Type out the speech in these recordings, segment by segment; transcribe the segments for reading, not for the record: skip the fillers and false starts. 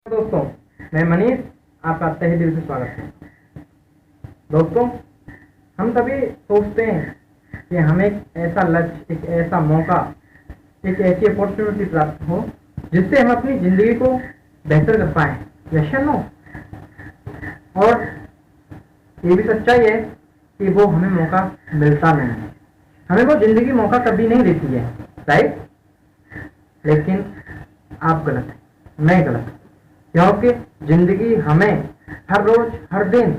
दोस्तों, मैं मनीष आपका तहे दिल से स्वागत है। दोस्तों, हम सभी सोचते हैं कि हमें एक ऐसा लक्ष्य, एक ऐसा मौका, एक ऐसी अपॉर्चुनिटी प्राप्त हो जिससे हम अपनी जिंदगी को बेहतर कर पाएं। यस या नो? और ये भी सच्चाई है कि वो हमें मौका मिलता नहीं है। हमें वो जिंदगी मौका कभी नहीं देती है, राइट? लेकिन आप गलत हैं, मैं गलत हूं, क्योंकि जिंदगी हमें हर रोज हर दिन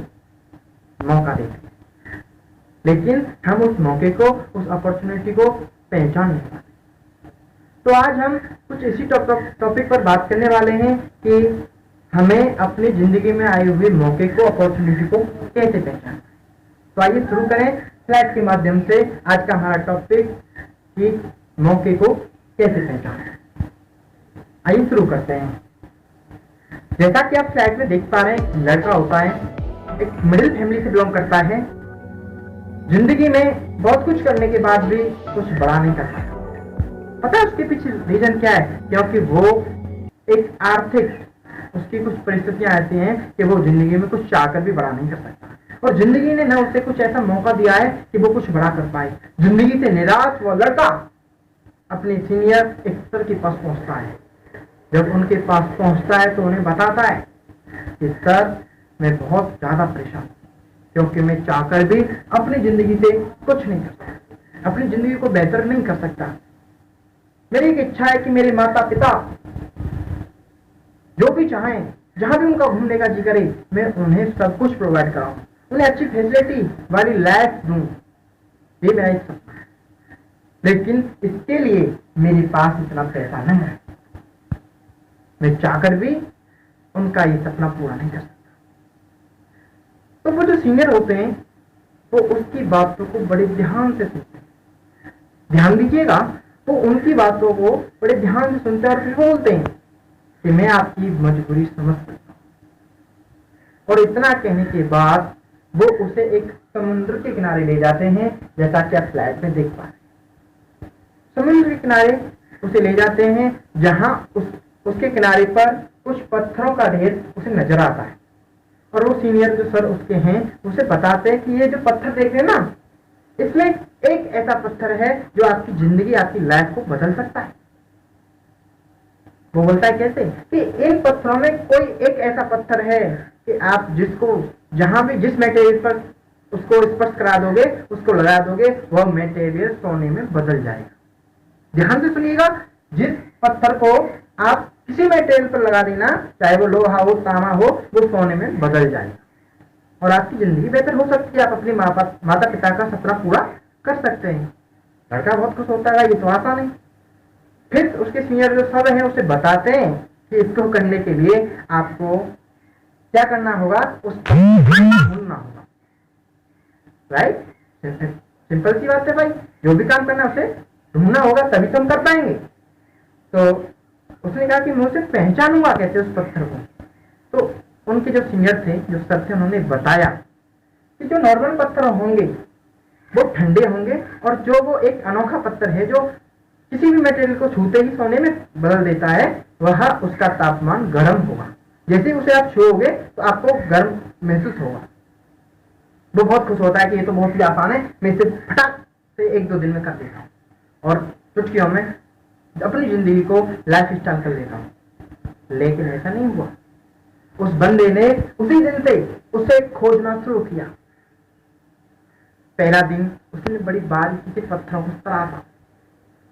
मौका देती है, लेकिन हम उस मौके को, उस अपॉर्चुनिटी को पहचान नहीं पाते। तो आज हम कुछ इसी टॉपिक पर बात करने वाले हैं कि हमें अपनी जिंदगी में आए हुए मौके को, अपॉर्चुनिटी को कैसे पहचानें। तो आइए शुरू करें स्लाइड के माध्यम से आज का हमारा टॉपिक कि मौके को कैसे पहचानें। आइए शुरू करते हैं। जैसा कि आप स्लाइड में देख पा रहे हैं, लड़का होता है, एक मिडिल फैमिली से बिलोंग करता है, जिंदगी में बहुत कुछ करने के बाद भी कुछ बड़ा नहीं कर पाता। पता है उसके पीछे रीजन क्या है? क्योंकि वो एक आर्थिक, उसकी कुछ परिस्थितियां ऐसी हैं कि वो जिंदगी में कुछ चाहकर भी बड़ा नहीं कर सकता, और जिंदगी ने ना उसे कुछ ऐसा मौका दिया है कि वो कुछ बड़ा कर पाए। जिंदगी से निराश वो लड़का अपने सीनियर एक सर के पास पहुंचता है। जब उनके पास पहुंचता है तो उन्हें बताता है कि सर, मैं बहुत ज्यादा परेशान हूं, क्योंकि मैं चाहकर भी अपनी जिंदगी से कुछ नहीं कर सकता, अपनी जिंदगी को बेहतर नहीं कर सकता। मेरी एक इच्छा है कि मेरे माता पिता जो भी चाहें, जहां भी उनका घूमने का जी करे, मैं उन्हें सब कुछ प्रोवाइड कराऊं, उन्हें अच्छी फैसिलिटी वाली लाइफ दूं। ये मेरा एक सपना है, लेकिन इसके लिए मेरे पास इतना पैसा नहीं है। मैं चाहकर भी उनका ये सपना पूरा नहीं कर सकता। तो वो जो सीनियर होते हैं वो उसकी बातों को बड़े ध्यान से सुनते हैं। ध्यान दीजिएगा, वो उनकी बातों को बड़े ध्यान से सुनते हैं और फिर बोलते हैं कि मैं आपकी मजबूरी समझ सकता हूं। और इतना कहने के बाद वो उसे एक समुद्र के किनारे ले जाते हैं, जैसा कि आप स्लाइड में देख पा रहे हैं। समुद्र के किनारे उसे ले जाते हैं, जहां उसके किनारे पर कुछ पत्थरों का ढेर उसे नजर आता है, और वो सीनियर जो सर उसके हैं उसे बताते हैं कि ये जो पत्थर देख रहे हैं ना, इसमें एक ऐसा पत्थर है जो आपकी जिंदगी, आपकी लाइफ को बदल सकता है। वो बोलता है कैसे? कि इन पत्थरों में कोई एक ऐसा पत्थर है कि आप जिसको, जहां भी जिस मटेरियल पर उसको स्पर्श करा दोगे, उसको लगा दोगे, वह मटेरियल सोने में बदल जाएगा। ध्यान से सुनिएगा, जिस पत्थर को आप किसी मटेरियल पर लगा देना, चाहे वो लोहा हो, तांबा हो, वो सोने में बदल जाएगा और आपकी जिंदगी बेहतर हो सकती है। आप अपने माता पिता का सपना पूरा कर सकते हैं। लड़का बहुत खुश होता है, ये तो आसान है। फिर उसके सीनियर जो सर हैं उसे बताते हैं कि इसको करने के लिए आपको क्या करना होगा, उस ढूंढना होगा। राइट? सिंपल सी बात है भाई, जो भी काम करना है उसे ढूंढना होगा, तभी तो हम कर पाएंगे। तो उसने कहा कि मैं उसे पहचानूंगा कैसे, उस पत्थर को? तो उनके जो सीनियर थे, जो सर थे, उन्होंने बताया कि जो नॉर्मल पत्थर होंगे वो ठंडे होंगे, और जो वो एक अनोखा पत्थर है जो किसी भी मटेरियल को छूते ही सोने में बदल देता है, वह उसका तापमान गर्म होगा। जैसे ही उसे आप छूओगे तो आपको गर्म महसूस होगा। वो बहुत खुश होता है कि ये तो बहुत ही आसान है, मैं इसे फटाक से 1-2 दिन में कर देता हूँ और चुटकियों में अपनी जिंदगी को लाइफ स्टाइल कर लेता हूं। लेकिन ऐसा नहीं हुआ। उस बंदे ने उसी दिन से उसे खोजना शुरू किया। पहला दिन उसने बड़ी बारीकी से पत्थरों को तराशा,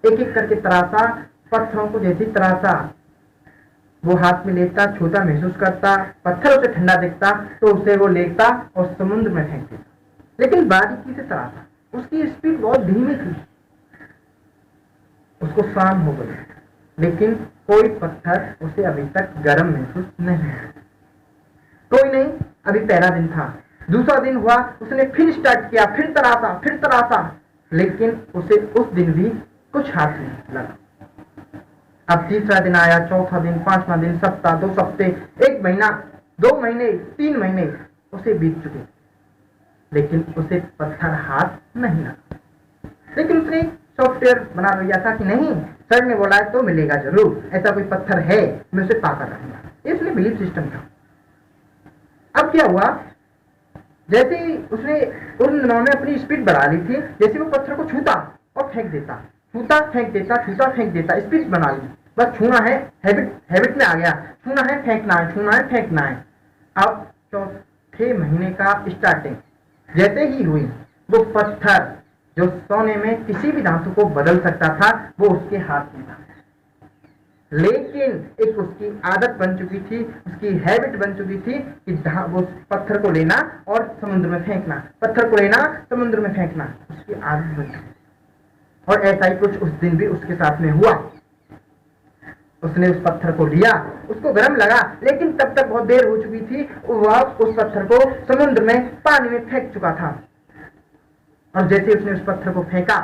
एक एक करके तराशा। पत्थरों को जैसे तराशा, वो हाथ में लेता, छूता, महसूस करता, पत्थर उसे ठंडा दिखता तो उसे वो लेता और समुद्र में फेंक देता। लेकिन बारीकी से तराशा, उसकी स्पीड बहुत धीमी थी। उसको शाम हो गई, लेकिन कोई पत्थर उसे अभी तक गर्म महसूस नहीं हुआ। कोई नहीं, अभी पहला दिन था। दूसरा दिन हुआ, उसने फिर स्टार्ट किया, फिर तराशा, लेकिन उसे उस दिन भी कुछ हाथ नहीं लगा। अब तीसरा दिन आया, चौथा दिन, 5वां दिन, सप्ताह, 2 हफ्ते, 1 महीना, 2 महीने, 3 महीने उसे बीत चुके, लेकिन उसे पत्थर हाथ नहीं लगा। लेकिन उसने सॉफ्टवेयर बना लिया था कि नहीं, सर ने बोला है तो मिलेगा जरूर, ऐसा कोई पत्थर है, मैं उसे पाकर रहूंगा। ये उसने बिलीफ सिस्टम था। अब क्या हुआ, जैसे ही उसने उन दिनों में अपनी स्पीड बढ़ा ली थी, जैसे वो पत्थर को छूता और फेंक देता, छूता फेंक देता, छूता फेंक देता, स्पीड बना ली, बस छूना है, हैबिट में आ गया, छूना है फेंकना है, छूना है फेंकना है। अब चौथे महीने का स्टार्टिंग जैसे ही हुई, वो पत्थर जो सोने में किसी भी धातु को बदल सकता था वो उसके हाथ में था, लेकिन एक उसकी आदत बन चुकी थी, उसकी हैबिट बन चुकी थी कि वो पत्थर को लेना और समुद्र में फेंकना, पत्थर को लेना समुद्र में फेंकना, उसकी आदत बन चुकी। और ऐसा ही कुछ उस दिन भी उसके साथ में हुआ। उसने उस पत्थर को लिया, उसको गर्म लगा, लेकिन तब तक बहुत देर हो चुकी थी, वह उस पत्थर को समुद्र में पानी में फेंक चुका था। और जैसे उसने उस पत्थर को फेंका,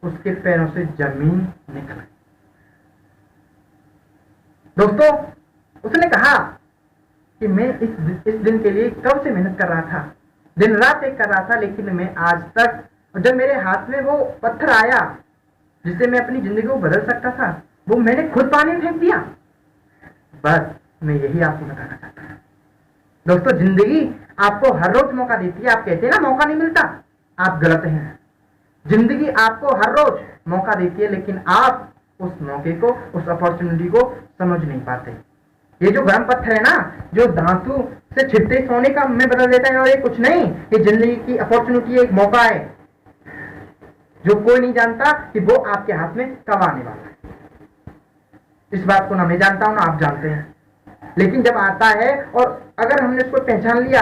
उसके पैरों से जमीन निकल गई। दोस्तों, उसने कहा कि मैं इस दिन के लिए कब से मेहनत कर रहा था, दिन रात एक कर रहा था, लेकिन मैं आज तक, जब मेरे हाथ में वो पत्थर आया जिससे मैं अपनी जिंदगी को बदल सकता था, वो मैंने खुद पानी में फेंक दिया। बस मैं यही आपको बताना चाहता हूं। दोस्तों, जिंदगी आपको हर रोज मौका देती है। आप कहते हैं ना मौका नहीं मिलता, आप गलत हैं। जिंदगी आपको हर रोज मौका देती है, लेकिन आप उस मौके को, उस अपॉर्चुनिटी को समझ नहीं पाते। ये जो गर्म पत्थर है ना, जो धातु से छिपते सोने का में बदल देता है, और ये कुछ नहीं, ये जिंदगी की अपॉर्चुनिटी, एक मौका है जो कोई नहीं जानता कि वो आपके हाथ में कब आने वाला है। इस बात को ना मैं जानता हूं ना आप जानते हैं, लेकिन जब आता है और अगर हमने उसको पहचान लिया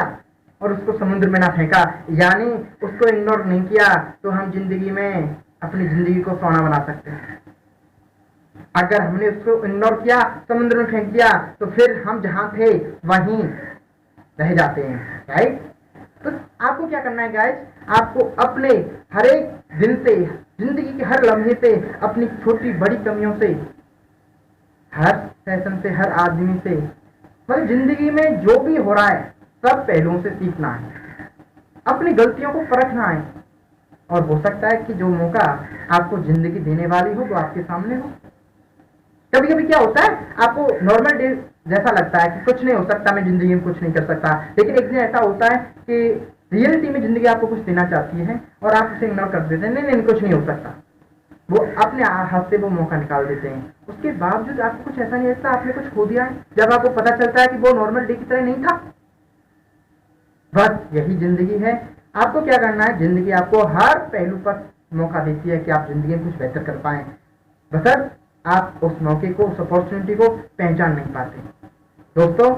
और उसको समुद्र में ना फेंका, यानी उसको इग्नोर नहीं किया, तो हम जिंदगी में अपनी जिंदगी को सोना बना सकते हैं। अगर हमने उसको इग्नोर किया, समुद्र में फेंक दिया, तो फिर हम जहां थे वहीं रह जाते हैं। राइट? तो आपको क्या करना है गाइस, आपको अपने हर एक दिन से, जिंदगी के हर लम्हे से, अपनी छोटी बड़ी कमियों से, हर सेशन से, हर आदमी से, मतलब जिंदगी में जो भी हो रहा है सब पहलुओं से सीखना है, अपनी गलतियों को परखना है, और हो सकता है कि जो मौका आपको जिंदगी देने वाली हो वो आपके सामने हो। कभी कभी क्या होता है, आपको नॉर्मल डे जैसा लगता है कि कुछ नहीं हो सकता, मैं जिंदगी में कुछ नहीं कर सकता, लेकिन एक दिन ऐसा होता है कि रियलिटी में जिंदगी आपको कुछ देना चाहती है और आप उसे इग्नोर कर देते हैं, नहीं कुछ नहीं हो सकता, वो अपने हाथ से वो मौका निकाल देते हैं। उसके बावजूद आपको कुछ ऐसा नहीं लगता आपने कुछ खो दिया है, जब आपको पता चलता है कि वो नॉर्मल डे की तरह नहीं था। बस यही जिंदगी है। आपको क्या करना है, जिंदगी आपको हर पहलू पर मौका देती है कि आप जिंदगी में कुछ बेहतर कर पाए, बस आप उस मौके को, उस अपॉर्चुनिटी को पहचान नहीं पाते। दोस्तों,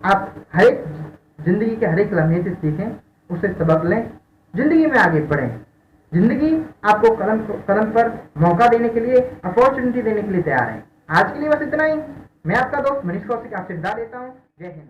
आप हर एक जिंदगी के हर एक लम्हे से सीखें, उसे सबक लें, जिंदगी में आगे बढ़ें। जिंदगी आपको कदम कदम पर मौका देने के लिए, अपॉर्चुनिटी देने के लिए तैयार है। आज के लिए बस इतना ही। मैं आपका दोस्त मनीष कौशिक आपसे विदा लेता हूँ। जय हिंद।